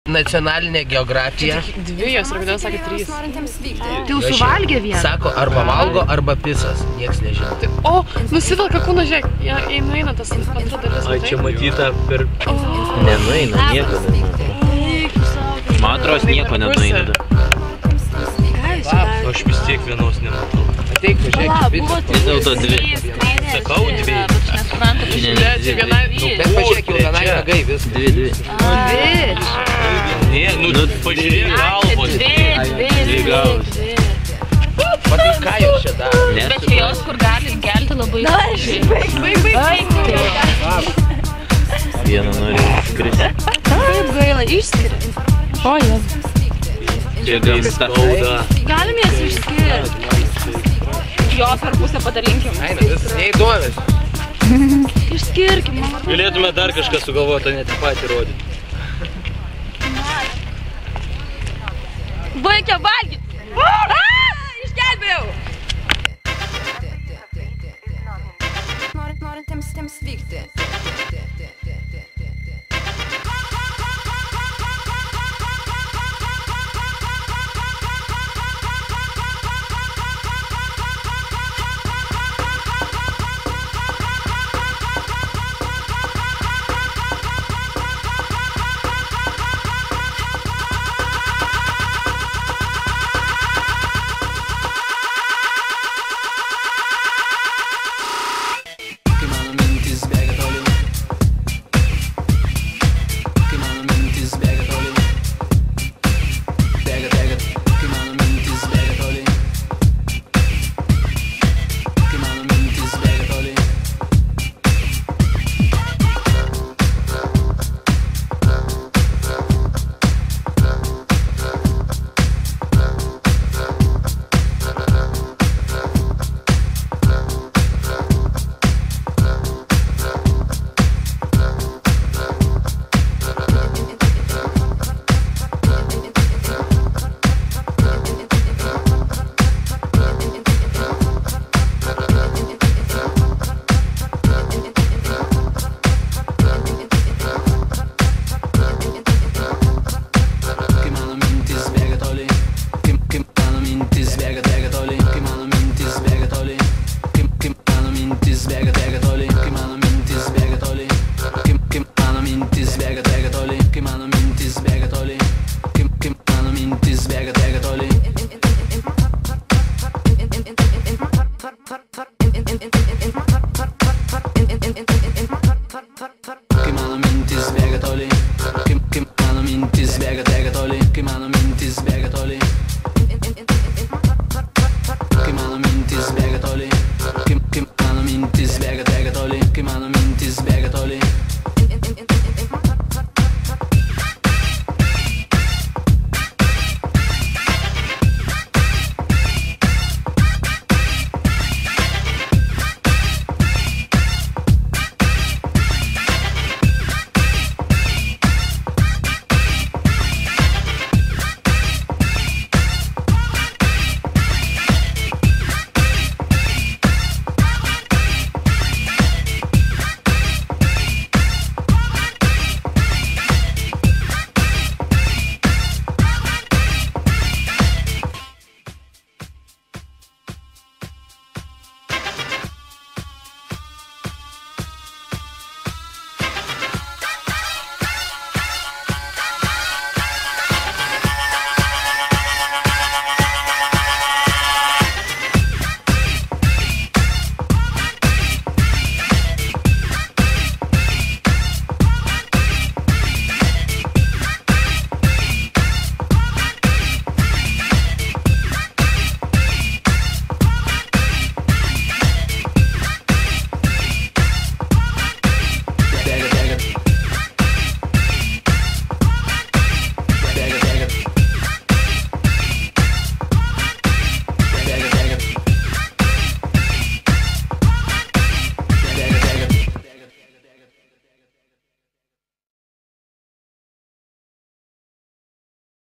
Nacionalinė geografija. Dvijos, ir kodėl sakė 3? Tai jau suvalgė vieną. Sako, arba valgo, arba pisas. Nieks nežino. O, nusivelka kūną, žiūrėk, nueina tas antra dalis. Ai, čia matyta per... Nenueina, nieko nenueina. Man atrodo, nieko nenueina. Aš vis tiek vienos nematau. Ateik, pažiūrėk, Vis dėlto 2. Sakau 2. Čia vienai... Bet pažiūrėk, jau vienai ragai viską. 2. Ne, nu pažiūrėk galvos. 2 galvos. Matai, ką jau čia daro? Bet čia jos, kur gali gelti labai baigti. Vieną nori skristi. Kaip gaila, išskiri. O, jie. Čia gamsta auda. Galim jas išskirti. Jo per pusę padalinkim. Eina, visas neįdomis. Išskirkim. Galėtume dar kažką sugalvoti, ne tik patį rodyti. Baigia valgyti. Išgelbėjau. Norintiems vykti. Che mano mintis bega toli, che mano mintis bega